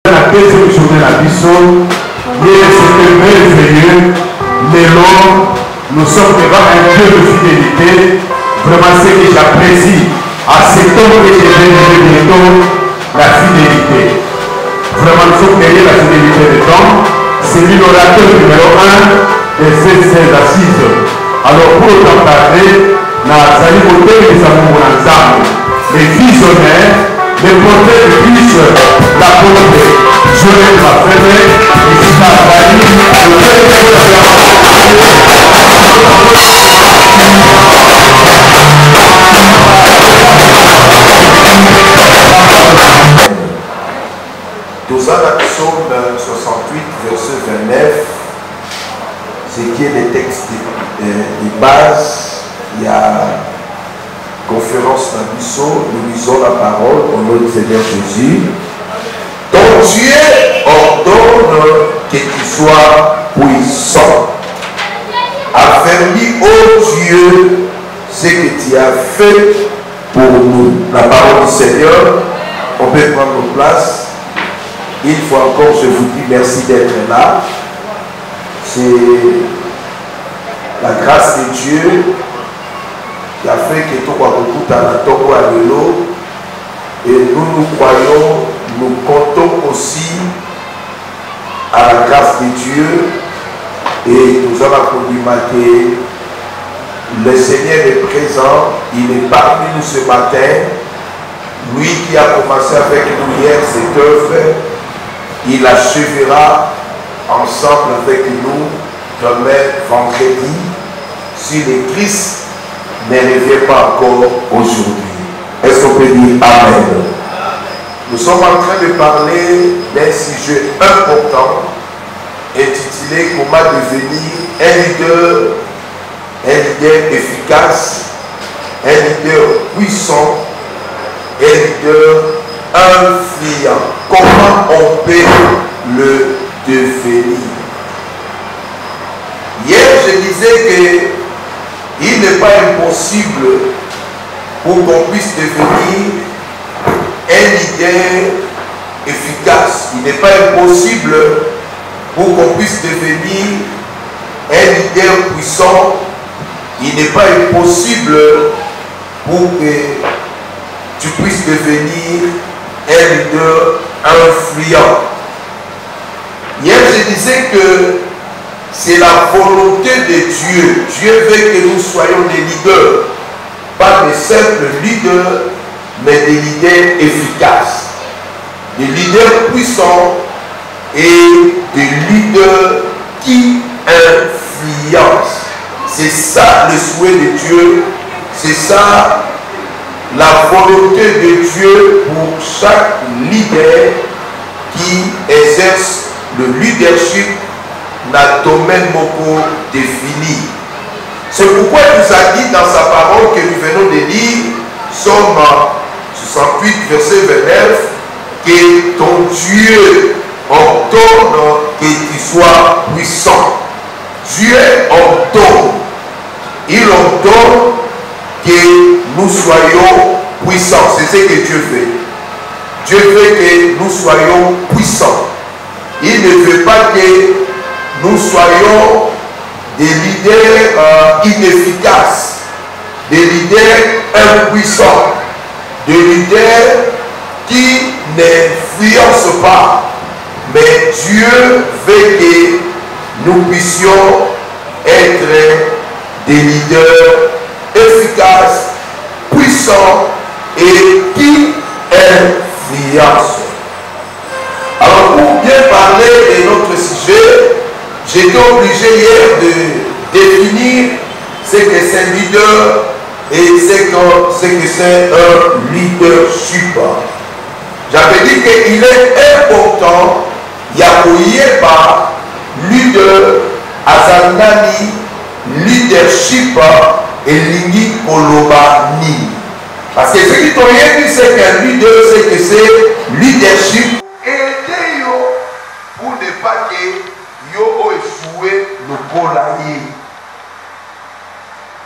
La deuxième journée la mission, c'était merveilleux. Nous sommes devant un Dieu de fidélité. Vraiment, ce que j'apprécie à cet homme que je vais nommer bientôt, la fidélité. Vraiment, nous sommes derrière la fidélité de l'homme. C'est lui l'orateur numéro 1 et c'est ses assises. Alors, pour autant parler, Nazali Motel et Samour ensemble, les visionnaires, les porteurs de Christ, la volonté. Je vais ma frère, et si ça va Dans la psaume 68, verset 29, ce qui est le texte de base, il y a conférence d'Abisso, nous lisons la parole au nom du Seigneur Jésus. Ton Dieu ordonne que tu sois puissant. Affermis, ô Dieu, ce que tu as fait pour nous. La parole du Seigneur, on peut prendre nos places. Une fois encore, je vous dis merci d'être là. C'est la grâce de Dieu qui a fait que tout soit beaucoup à la Togo à l'élo. Et nous croyons, nous comptons aussi à la grâce de Dieu. Et nous avons communiqué le Seigneur est présent, il est parmi nous ce matin. Lui qui a commencé avec nous hier cette œuvre, il achèvera ensemble avec nous demain vendredi si le Christ ne revient pas encore aujourd'hui. Est-ce qu'on peut dire Amen? Nous sommes en train de parler d'un sujet important intitulé comment devenir un leader efficace, un leader puissant, un leader influent. Comment on peut le devenir? Hier, je disais qu'il n'est pas impossible pour qu'on puisse devenir un leader efficace. Il n'est pas impossible pour qu'on puisse devenir un leader puissant. Il n'est pas impossible pour que tu puisses devenir un leader influent. Hier, je disais que c'est la volonté de Dieu. Dieu veut que nous soyons des leaders. Pas des simples leaders, mais des leaders efficaces. Des leaders puissants et des leaders qui influencent. C'est ça le souhait de Dieu. C'est ça la volonté de Dieu pour chaque leader qui exerce le leadership dans le domaine beaucoup défini. C'est pourquoi il nous a dit dans sa parole que nous venons de lire, Psaume 68, verset 29, que ton Dieu ordonne que tu sois puissant. Dieu ordonne. Il ordonne que nous soyons puissants. C'est ce que Dieu fait. Dieu veut que nous soyons puissants. Il ne veut pas que nous soyons des leaders inefficaces, des leaders impuissants, des leaders qui n'influencent pas. Mais Dieu veut que nous puissions être des leaders efficaces, puissants et qui influencent. Alors pour bien parler de notre sujet, j'étais obligé hier de définir ce que c'est un leader et ce que c'est un leadership. J'avais dit qu'il est important, Yakoyeba, leader, Azanani, leadership et Lingi Kolobani. Parce que ce qui t'ont rien dit, c'est qu'un leader, c'est que c'est leadership. Aidez yo pour ne pas que yo échoué le colaïe.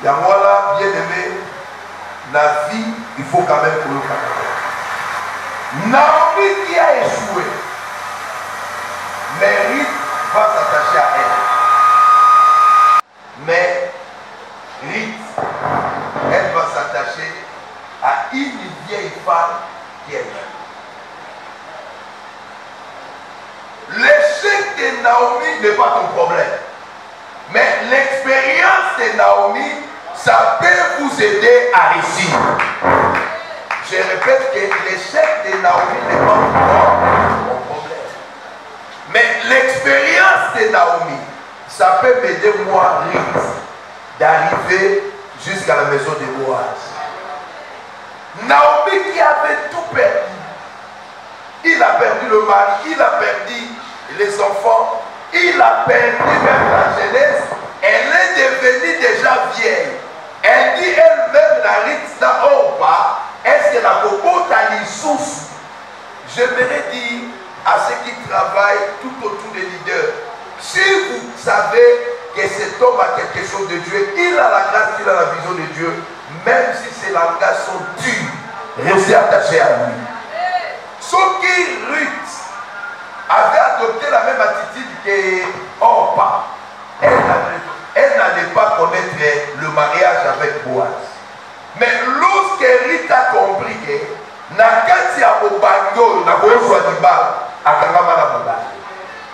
Il y a moi là, bien aimé, la vie, il faut quand même que le faire. Naomi qui a échoué, Naomi n'est pas ton problème. Mais l'expérience de Naomi, ça peut vous aider à réussir. Je répète que l'échec de Naomi n'est pas mon problème. Mais l'expérience de Naomi, ça peut m'aider moi, Ruth, d'arriver jusqu'à la maison de Boaz. Naomi qui avait tout perdu. Il a perdu le mari, il a perdu les enfants, il a perdu même la jeunesse. Elle est devenue déjà vieille. Elle dit elle-même, la Ruth, n'a pas. Est-ce que la cocotte a une source? J'aimerais dire à ceux qui travaillent tout autour des leaders, si vous savez que cet homme a quelque chose de Dieu, il a la grâce, il a la vision de Dieu, même si ses langages sont durs, restez attachés à lui. Sauf que Ruth avait adopté la même attitude que Orpa. Elle n'allait pas connaître le mariage avec Boaz. Mais lorsque Ruth a compris que Nakati a Obango,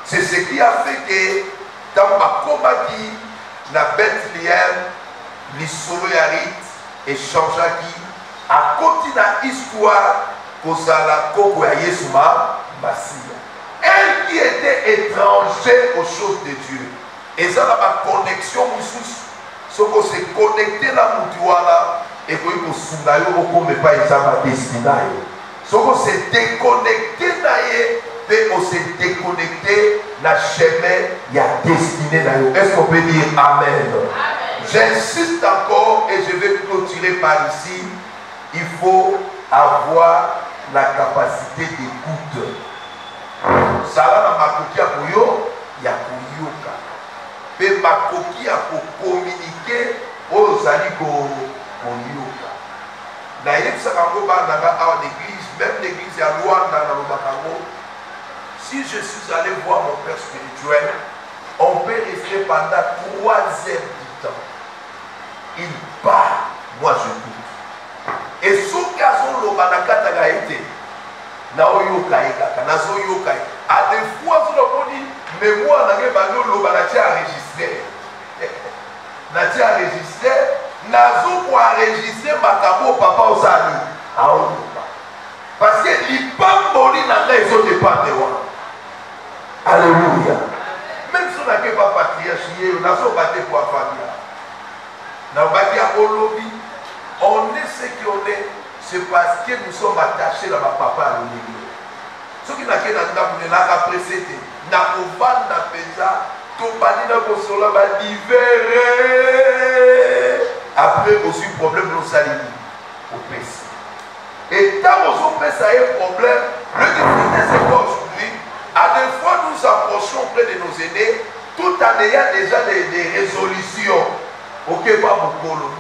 c'est ce qui a fait que dans ma combat na Bethléem, l'histoire de Ruth échangea qui a continué l'histoire pour la Koko ya Yesuma Massia. Elle qui était étranger aux choses de Dieu. Et ça, la connexion, ce qu'on s'est connecté à Moutiwana, et qu'on s'est pas destiné. Ce qu'on s'est déconnecté, et on s'est déconnecté dans le chemin, il y a destiné. Est-ce qu'on peut dire Amen? J'insiste encore, et je vais clôturer par ici, il faut avoir la capacité d'écoute. Ça là, makoki akoyo, ya koyoka. Pe makoki ako communiquer aux ali koyoka. D'ailleurs, ça quand on va dans l'église, même l'église à Luanda dans le Bakango, si je suis allé voir mon père spirituel, on peut rester pendant 3 heures du temps. Il part, moi je doute. Et ce cas où le Banakata a été, à des fois, mais moi, je suis enregistré. Je suis enregistré. Je suis enregistré papa au Sali. Parce que les pas mourir dans les autres départements. Alléluia. Même si on n'a pas patriarché, on n'a pas battu pour la famille. On a battu à Olobi. On est ce qu'on est. C'est parce que nous sommes attachés à ma papa à l'église. Ce qui n'a qu'à nous l'a précédé. N'a pas de pesa, tout bani n'a pas cela va divers. Après aussi problème nous salut au péché. Et tant qu'on peut ça un problème, le difficulté c'est quoi aujourd'hui? À des fois nous approchons près de nos aînés, tout en ayant déjà des résolutions. Ok, pas beaucoup non.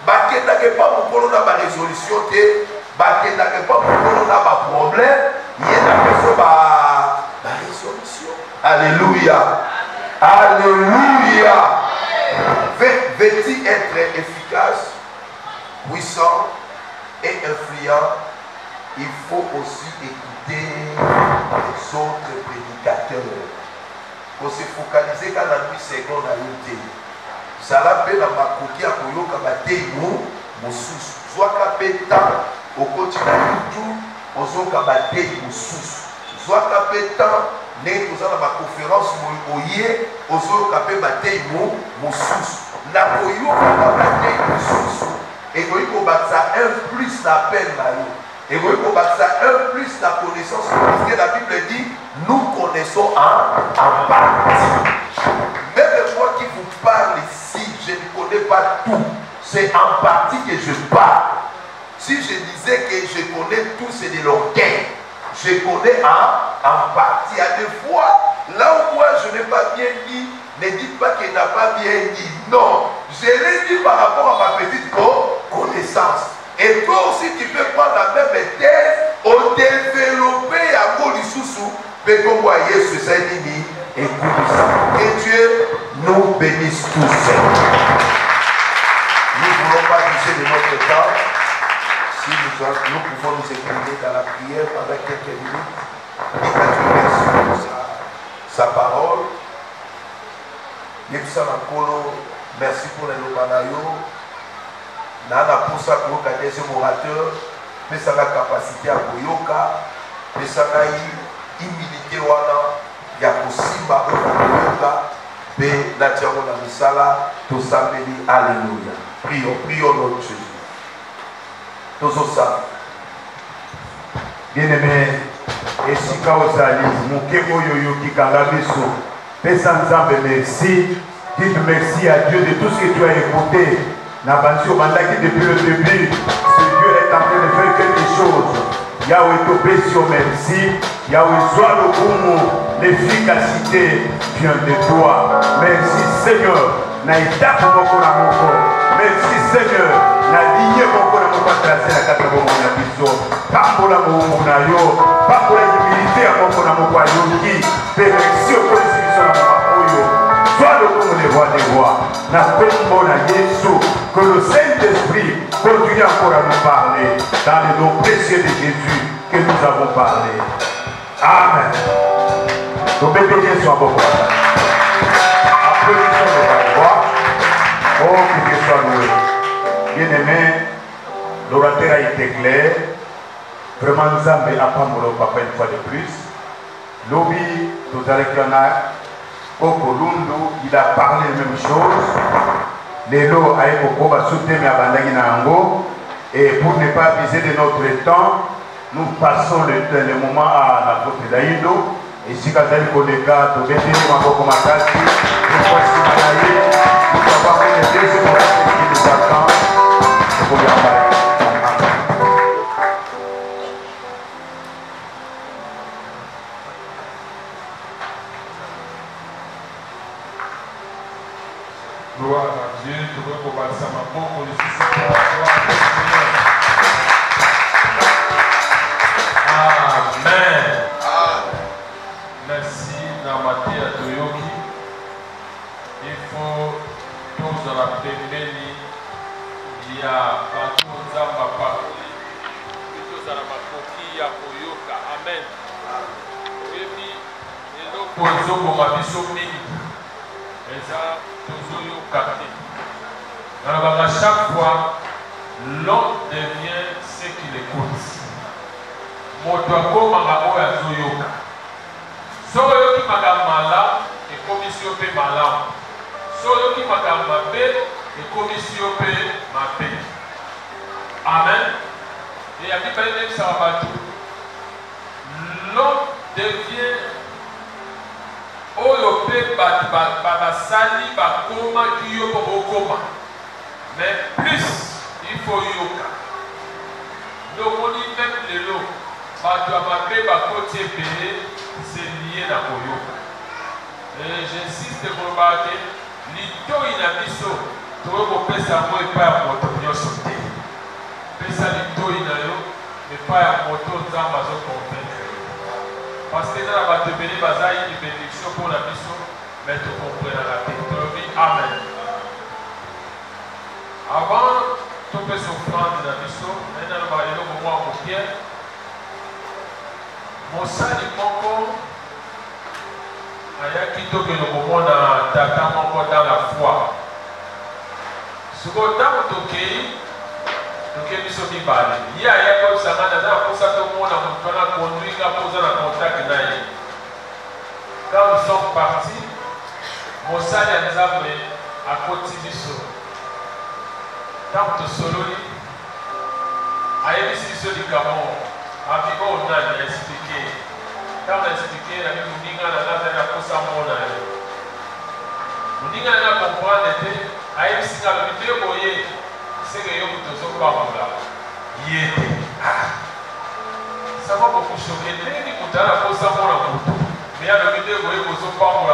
Bakenda que pas beaucoup na ba résolution té, bakenda que pas beaucoup na ba problème, il y a besoin ba résolution. Alléluia. Alléluia. Veut-il être efficace, puissant et influent, il faut aussi écouter les autres prédicateurs. Pour se focaliser quand la nuit seconde à l'unité. Ça l'a fait dans ma coquille à Koyoka Batemo, mon sous. Soit capé temps au quotidien tout, aux autres Batemo, mon sous. Soit capé temps, né dans ma conférence, mon oyer, aux autres capé Batemo, mon sous. La Koyoka Batemo, mon sous. Et Koyoka ça un plus la peine là. Et Koyoka ça un plus la connaissance. Parce que la Bible dit, nous connaissons en partie. Même moi qui vous parle ici, je ne connais pas tout. C'est en partie que je parle. Si je disais que je connais tout, c'est de l'orgueil. Je connais en partie. À des fois, là où moi je n'ai pas bien dit, ne dites pas qu'il n'a pas bien dit. Non, je l'ai dit par rapport à ma petite connaissance. Et toi aussi, tu peux prendre la même thèse, au développer à mot du sous-sous, mais comme vous voyez, ce Saint-Denis. Écoute ça. Que Dieu nous bénisse tous. Nous ne voulons pas toucher de notre temps. Si nous pouvons nous écouter dans la prière pendant quelques minutes. Et que Dieu merci pour ça. sa parole. Merci pour les lomanayo. Nana pour ça pour qu'à des orateurs, mais ça a capacité à Boyoka, mais ça a humilité wana, il y a possible à Boyoka, mais la diamona misala, tout ça béni, alléluia. Prions notre Jésus. Tous ça. Bien-aimé, et si Kaosali, mon Kemoyoyo qui Kalabiso, Pessanzambe, merci. Dites merci à Dieu de tout ce que tu as écouté. Nabansi Obandaki depuis le début, ce Dieu est en train de faire quelque chose. Yahweh Topesio, merci. Yahweh soit le Kumu, l'efficacité vient de toi. Merci Seigneur. Naïta Moko na Moko. Merci Seigneur. Na ligne Moko na Moko tracé la 4 Moko na Biso. Papola Moko na yo. Papola humilité à Moko na Moko Ayoki. Merci au Polisi na Moko Oyo. Sois le Kumu des voix des voix. Na Kombo na Yesu. Que le Saint-Esprit continue encore à nous parler dans le nom précieux de Jésus que nous avons parlé. Amen. Donc, béni soit beaucoup. Applaudissons le roi. Oh, que Dieu soit loué. Bien-aimé, l'orateur a été clair. Vraiment, nous avons appris papa une fois de plus. Lobby, tout à l'heure, Okolundu, il a parlé la même chose. Lelo aïkoko va soutenir Abandagi Nango. Et pour ne pas abuser de notre temps, nous passons le moment à la côte d'Aïdo. Et si vous avez des collègues, vous avez des Makasi, vous pouvez avoir une deuxième oration qui nous attend. Vous pouvez en parler. Gloire à Dieu, tu veux qu'on va ça ma bombe, Amen. Merci Namati à Toyoki. Il faut tous dans la pembeni, il y a partout Zamba Pakuli, tous dans la Makoki, il y a Koyoka. Amen. Et puis, les autres poisons pour ma mission mini. Et ça, toujours capté. Alors, à chaque fois, l'homme devient ce qu'il écoute. Motoako Mangabo ya Zoyoka. Soyoki Magamala et commission P Malam. Soyoki Magamabe et commission P Mabe. Amen. Et à Bible Sarabatu. L'homme devient oyo pe basali bakoma kiyo bokoma, mais plus il faut yoka. Donc on dit même le lot, bato amabe bakoti ebele, c'est lié na koyoka. Et j'insiste pour que lito ina biso to ko pesa mo epa ya moto nyoso te. Pesa lito ina yo epa ya moto nzamba zo convaincre. Parce que dans la bataille de Bazaï, une bénédiction pour la mission, mais tout compris dans la théorie. Amen. Avant, tout peut s'offrir dans la mission, maintenant, nous allons au moment où Pierre, mon sang du Congo, il y a qui tout que le moment dans la foi. Ce qu'on a au Toké, donc, il y a comme ça, pour ça, tout le monde a conduit, a posé un contact. Quand nous sommes partis, mon salle nous a mis à côté du sol. Tant que solo, à l'émission du Camon, à Vigo, on a expliqué. Quand on a expliqué, on a dit que nous avons fait un peu nous avons compris, à l'émission de la vidéo, c'est que nous sommes là. Ça va beaucoup choquer. Mais il y a des vidéos où nous sommes là.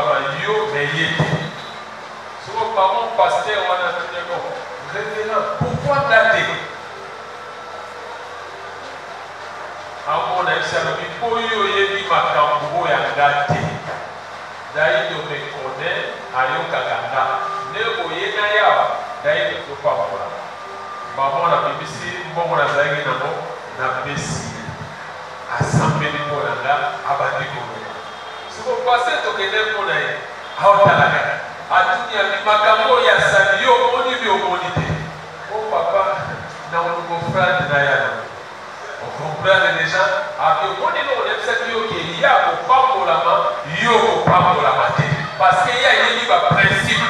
Mais il y a des parents, pasteur, on a dit révérend, pourquoi dater? À mon avis, pour y aller, ma daté. D'ailleurs, je me connais à Yokaganda. Ne voyez pas, d'ailleurs, je ne peux pas voir. Maman la BBC, bon la zaïe na besi assemblée pour la abadi ko. Ce qu'on pase tokende mpona ye aotalaka atuni ya makambo ya sali yo omoni bi omoni te o papa na olokofrade na yana okomprendre déjà abi omoni no olebisaki yo ke ya kopambolama yo kopambolama te parce que ye ayebi baprincipe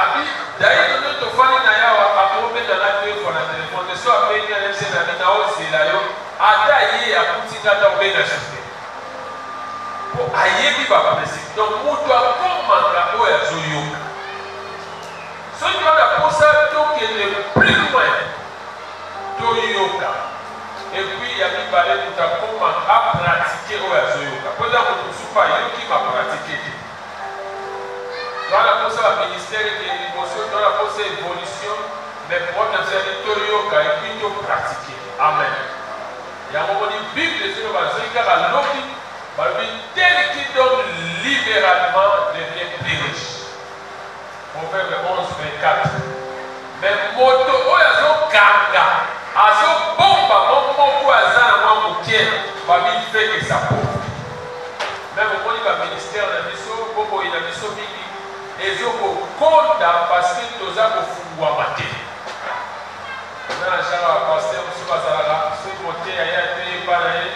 abi dayi tono tofani na yawa akomobeta na te fo na telefone so apeni alebise na bina ozela yo ata ye akutinga ata obenga juste po ayebi baprincipe donc moto akomaka oyo azoyoka soki wana posa tokende plus loin toyoka epuis ya mibale moto akomaka apratike oyo azoyoka mpoza moto mosusu ayoki bapratike te toana posa baministère ke liboso toana posa évolution mais problème ezali toyoka epuis topratike amen yango moni bible ezino bazoi kaka lobi balobi tel qui donne libéralement devient plus riche Proverbe 11:24 mais moto oyo azokanga azobomba moko aza na mwa moke babi feke sa pauvre même omoni baministère na biso boboyi na biso mingi ezokokonda parce que toza kofungwama te na genre bapaster mosusu bazalaka soki moteya ye ateyeba na ye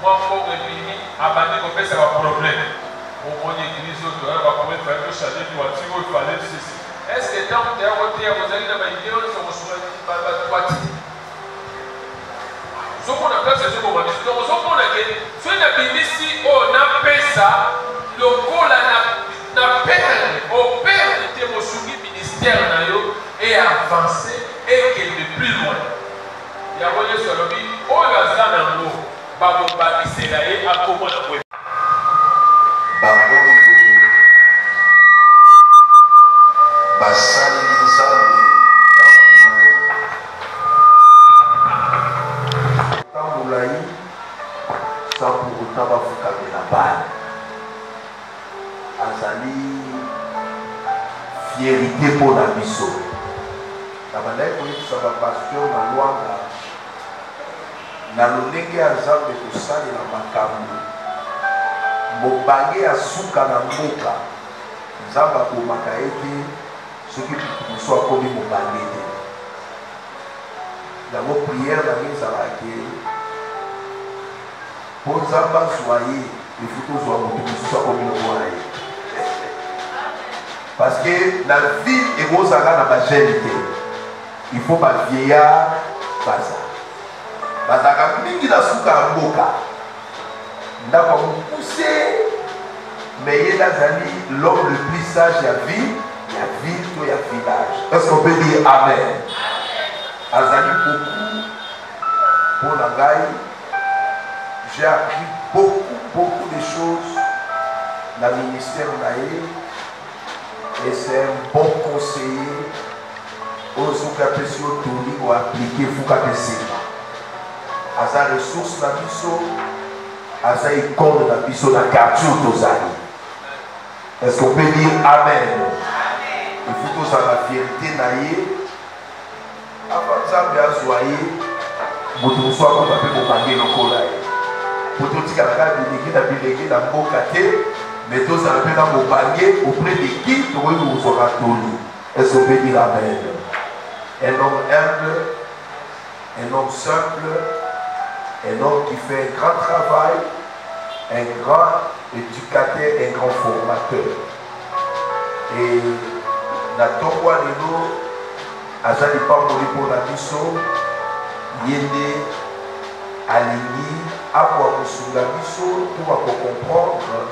mwa mbongo ebimi abandi kopesa baproblème omoni église oyo toyana baproblème fale tochange voiture oyo fale ceci est ce que ntango teya koteya kozali na baide nyonso kosubati ozomona place ezokoma biso donc ozomona ke soki nabimisi oyo napesa lokola na perdre operdre te mosungi ministère na yo et avancer ekende plus loin yango yesu alobi oyo aza nango bakobakisela ye akomona kwe bango basaleli nzambe tambolai sans pour autant bafukamela bana azali fierité mpona biso na bandai koyebisa bapasteur na lwanga na lolenge ya nzambe kosalela makambo mobange ya suka na mboka nzambe akomaka ete soki mosu akomi mobange te yango priere nange ezalaka mpo nzambe azwa ye efu tozwa moto mosusu akomi lokola ye parce que na ville ekozala na bagene te il faut bavieillard bazalaka mingi na suka ya mboka ndako ya mokuse mais ye nazali l'homme le plus sage ya ville to ya village. Est-ce qu'on peut dire amen? Azali beaucoup pour la gaille. J'ai appris beaucoup de choses dans le ministère naïe et c'est un bon conseiller aux occasions tournées ou appliquer Foucault. À sa ressource na biso, à sa icône na biso na quartier tozali. Est-ce qu'on peut dire amen? Il faut que ça la fierté naïe. Avant ça, bien soyez, vous ne soyez pas pour payer le colère. Pour tout ce qui a été dans mon quartier, mais tout ça fait dans mon panier auprès de qui vous sera tenu. Est-ce qu'on peut dire amen? Un homme humble, un homme simple, un homme qui fait un grand travail, un grand éducateur, un grand formateur. Et na tokwa lelo azali pamboli pour la biso yende alingi akwa kosunga biso pour comprendre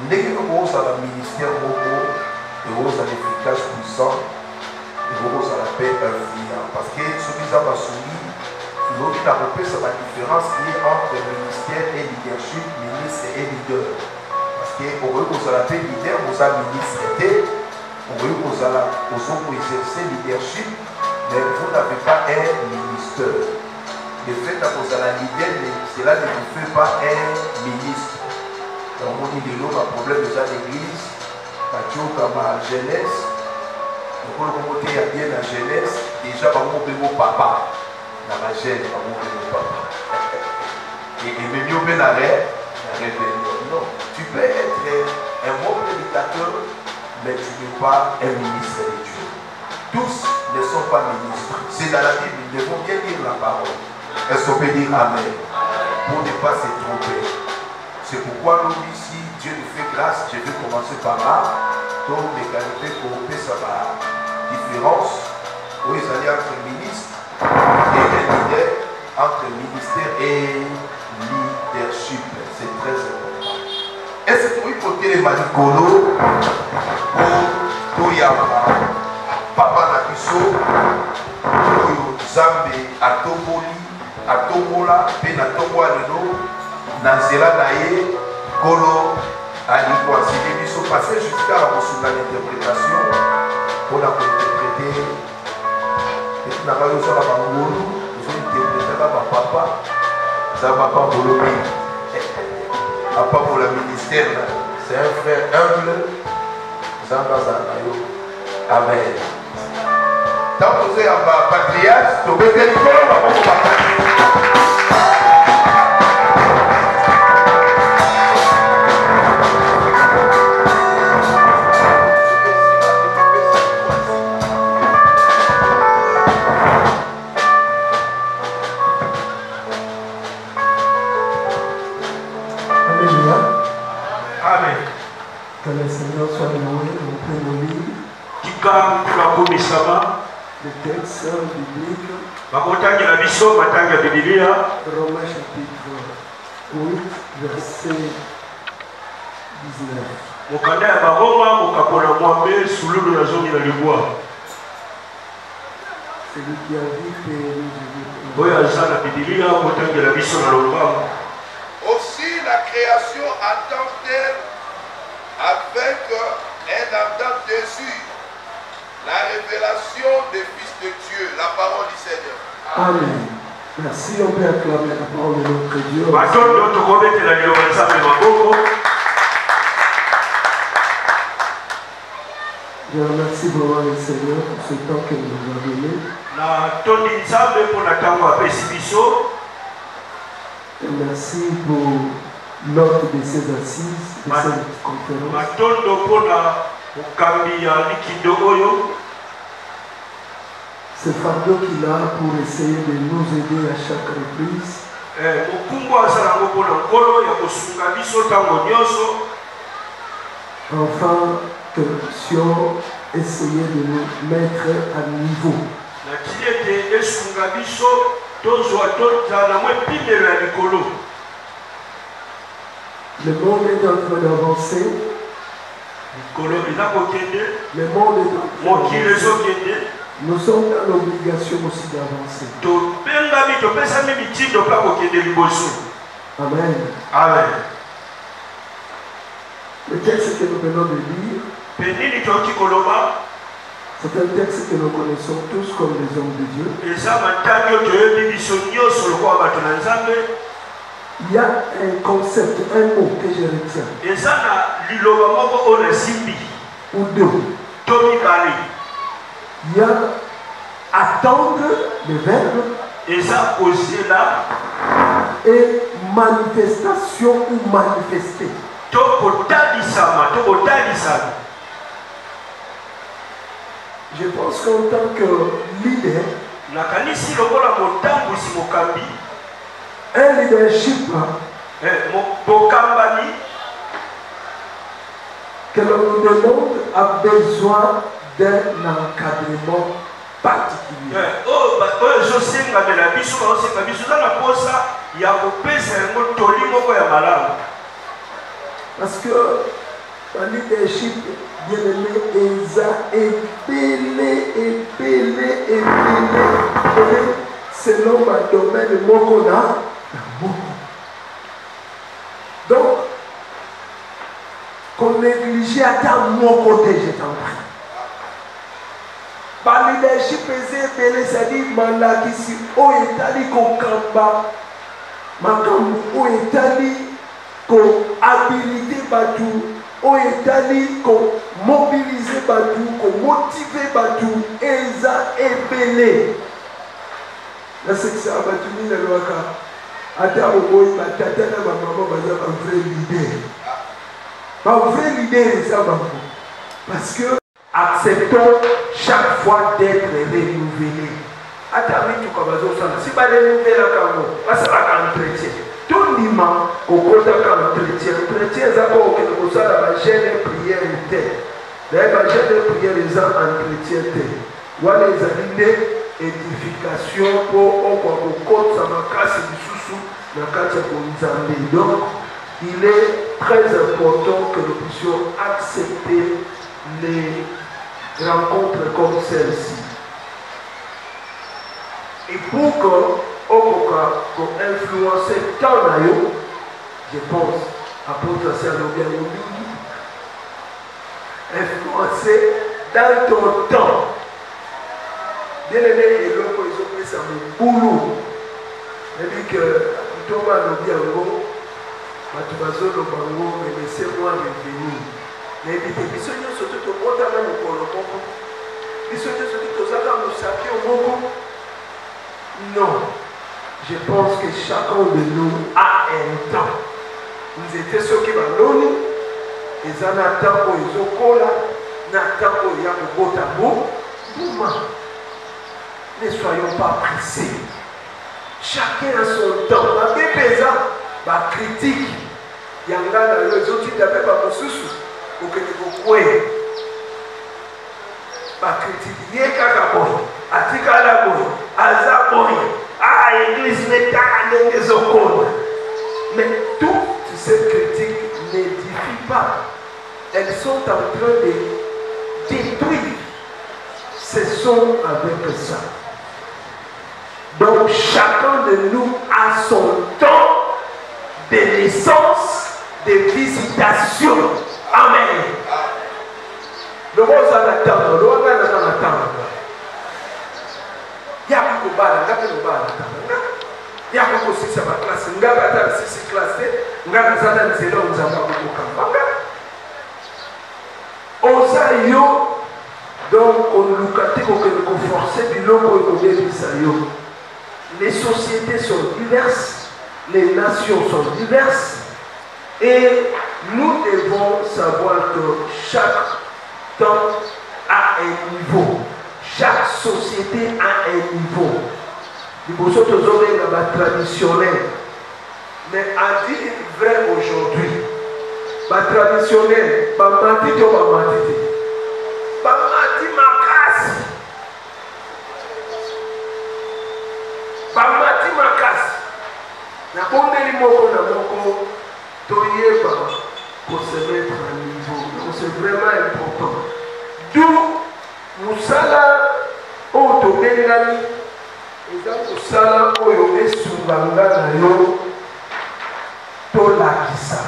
ndenge kozala ministère moko ekozala efficace puissant ekozala pe influent parce que soki eza basungi loki na kopesa badifférence ye entre ministère et leadership, ministre et leader. Parce que au lieu que la paix leader, vous avez ministre, au lieu que vous exercer leadership, mais vous n'avez pas un ministère. Le fait que vous avez un leader, cela ne vous fait pas un ministre. Donc on dit que l'autre problème déjà l'église, quand tu as ma jeunesse, donc on dit qu'il y a bien la jeunesse, déjà on peut mon papa. Na ma jeune, on peut mon papa. Et même mieux bien la rébellion. Non. Tu peux être un bon prédicateur, mais tu n'es pas un ministre de Dieu. Tous ne sont pas ministres. C'est dans la Bible, nous devons bien lire la parole. Est-ce qu'on peut dire Amen? Pour ne pas se tromper. C'est pourquoi nous ici, Dieu nous fait grâce. Je vais commencer par là. Donc, les qualités corrompées, ça va différence. Oui, ça dit entre ministre et leader, entre ministère et leadership. C'est très important. Et c'est pour y porter les manicolo pour Yama, Papa Nabiso, Zambe, Atoboli, Atobola, Penatomboa Leno, Nanzela Naye, Kolo, Aliko, Asibiso, passer jusqu'à l'interprétation pour l'interpréter. Et tu n'as pas eu ça à Bangoulou, ils ont interprété à papa, ça va pas pour le pays. À part pour le ministère, c'est un frère humble. Amen. Tant que vous êtes en patriarche, vous pouvez dire Que le Seigneur soit loué, on peut nous lire le texte biblique. Romains chapitre 8, verset 19. Celui qui a dit que nous aussi la création attend-elle avec un ardent désir la révélation des fils de Dieu, la parole du Seigneur. Amen. Merci, on peut acclamer la parole de notre Dieu. Je remercie vraiment le Seigneur pour ce temps qu'il nous a donné. Et merci pour l'ordre de ces assises, de cette conférence. Ce fardeau qu'il a pour essayer de nous aider à chaque reprise. Enfin, que nous puissions essayer de nous mettre à niveau. Le monde est en train d'avancer. Le monde est en train d'avancer. Nous sommes dans l'obligation aussi d'avancer. Amen. Amen. Le texte que nous venons de lire, c'est un texte que nous connaissons tous comme les hommes de Dieu. Il y a un concept, un mot que je retiens. Ou deux. Il y a attendre le verbe et manifestation ou manifester. Je pense qu'en tant que leader, un leadership que l'on nous demande a besoin d'un encadrement particulier. Parce que le leadership, bien aimé, est épelé, selon ma domaine, Mokona. Donc, qu'on néglige à mon côté, j'ai compris. Par leadership, c'est-à-dire Malakisi, au Italie, qu'on kamba, Makamu, au Italie, qu'on habilité Batou, au Italie, qu'on mobilisé Batou, qu'on motivé Batou, Eza et Belé. La section Abatumi, la Loaka. ata oboyi batata na bamama baza bavrai leader. Bavrai leader eza bango. Parce que acceptons chaque fois d'être renouvelé. Ata mitu kabazo sana. Si ba renouveler kango, basa ba entretien. Tout lima au côté entretien. Entretien eza ko ke ko sala ba jeune prière te. D'ailleurs ba jeune prière eza entretien te. Wala ezalinde édification pour au côté sa makasi bisusu na kati ya konzambe. Donc il est très important que nous puissions accepter les rencontres comme celle-ci. Et pour qu'on influence tant d'ailleurs, je pense, apôtre Saint-Lobien, influencer dans ton temps. Bien aimé, et l'homme, ils ont pris ça mon boulot. Il dit que Thomas Lobien, Matubazolo Bango, mais laissez-moi revenir. Mais il dit, ils sont surtout au monde à même au Polo. Ils sont surtout aux Adam, au Sapi, au Mogo. Non, je pense que chacun de nous a un temps. Nous étions ceux qui vont l'ONU, et ça n'a temps où ils ont cola, n'a temps où il y a le beau tabou. Ne soyons pas pressés. Chacun a son temps. Ma bébé, ma critique, il y en a les autres qui n'avaient pas mon sous pour que vous croyez. Ma critique, il y a un boy, Atika la boy, Aza boy, l'église n'est pas des occasions. Mais toutes ces critiques n'édifient pas. Elles sont en train de détruire. Cessons avec ça. Donc chacun de nous a son temps de naissance, de visitation. Amen. Le rose en attendant, le rose en attendant. Il y a beaucoup de balles, il y a beaucoup de choses à ma classe. Il y a beaucoup de choses à classe. Il y a beaucoup de choses à on a yo donc on nous a forcé les sociétés sont diverses, les nations sont diverses et nous devons savoir que chaque temps a un niveau, chaque société a un niveau. Nous sommes traditionnels, mais à dire vrai aujourd'hui, traditionnel, na bondeli moko na moko toyeba pour se mettre à niveau. Donc c'est vraiment important. D'où musala oyo tobengani eza musala oyo esunganga na yo tolakisa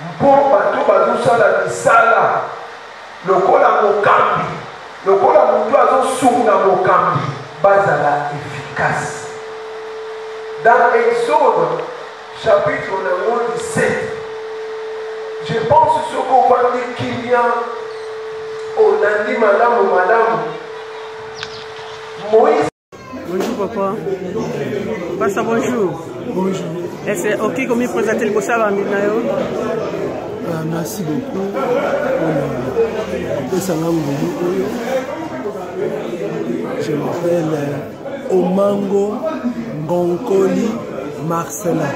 mpo bato bazosala misala lokola mokambi lokola moto azosunga mokambi bazala efficace. Dans Exode, chapitre 17, je pense ce qu'on va dire qu'il y a au lundi, madame. Moïse. Bonjour papa. Passa bonjour. Bonjour. Et c'est ok comme il présente le bossa à Minayo. Merci beaucoup pour je m'appelle Omango Ngonkoli Marcela.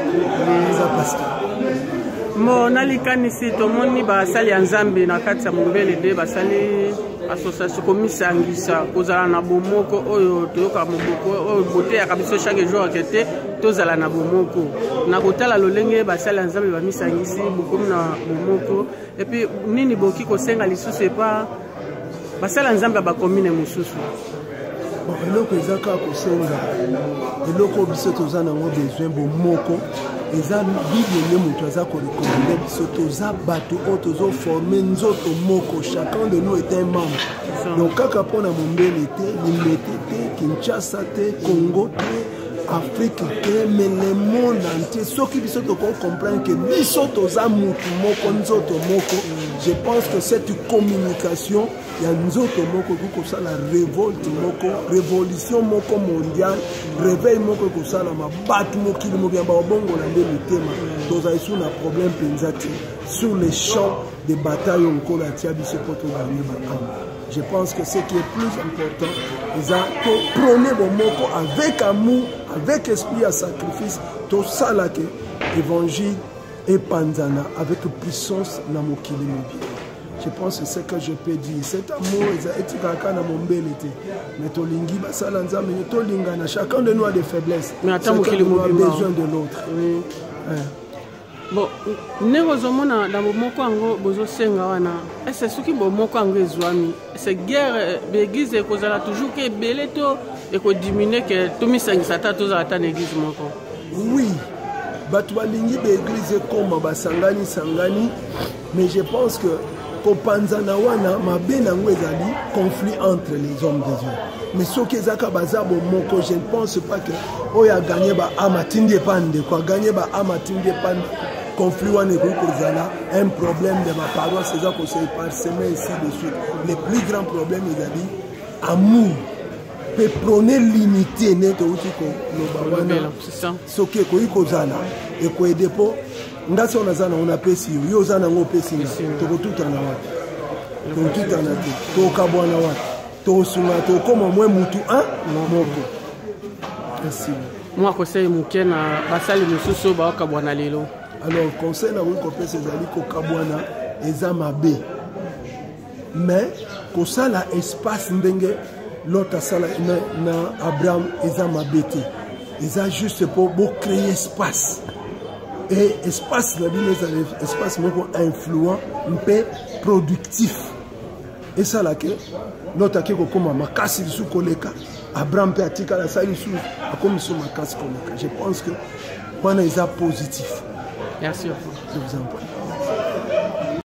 Mo nalikanisi tomoni basali ya Nzambe na kati ya Mongobele de basali association komisangisa kozala na bomoko oyo toyoka moboko oyo bote ya kabiso chaque jour akete tozala na bomoko na kotala lolenge basali ya Nzambe bamisangisi bokomi na bomoko et puis nini boki kosenga lisusu epa basali ya Nzambe bakomine mosusu. eloko ezaka kosenga eloko biso toza nango besoin bomoko eza bible nde moto aza korekomande biso toza bato oyo tozoforme nzoto moko chacun de nous est un membre donc kaka mpona Mombele te Limete te Kinshasa te Congo te Afrique mais le monde entier. Ceux qui comprennent que je pense que cette communication, il y a nous autres la révolte, révolution mondiale, réveil sur les champs de bataille je pense que ce qui est plus important, c'est de prôner avec amour, avec esprit à sacrifice, tout ça là que l'évangile et Panzana avec puissance dans mon je pense que c'est ce que je peux dire. Cet amour, mais chacun de nous a des faiblesses. Mais attends, chacun de nous a besoin de l'autre. Oui. Bon, nezomona na bomoko ango bozosenga wana ese soki bomoko ango ezwami c'est guerre begize kozala toujours que belé to et ko diminuer que to misangisa ta to za ta église moko. Oui, bato balingi be église comme basangani sangani, mais je pense que kopanzana wana mabe nango ezali conflit entre les hommes de Dieu. Mais ce qui est à bomoko, je ne pense pas que oya gagné ba amatindi pande quoi gagné ba amatindi pande. Conflit un problème de ma paroisse, c'est ça qu'on s'est parsemé ici de suite. Le plus grand problème, il a dit amour. Peut prôner l'unité, c'est ça. Ce qui est kozana et quoi dépôt. On a pesi, on a pesi, tout en a tout en a tout kabwana tout suma tout comme moi mutu un moko. Merci. Moi conseil mukena basali mususu ba kabwana lelo. Alors, conseil na wiko ces ali ko kabwana ezamabe. Mais ko sala espace ndenge l'autre sala na Abraham ezamabe te. Eza juste pour créer espace. Et espace la bino espace moko influent, un peu productif. Et ça là que l'autre qui ko koma makasi sous koleka. Abraham peut atika la sali sous comme sous makasi koleka. Je pense que on est positif. Merci. Je vous en prie.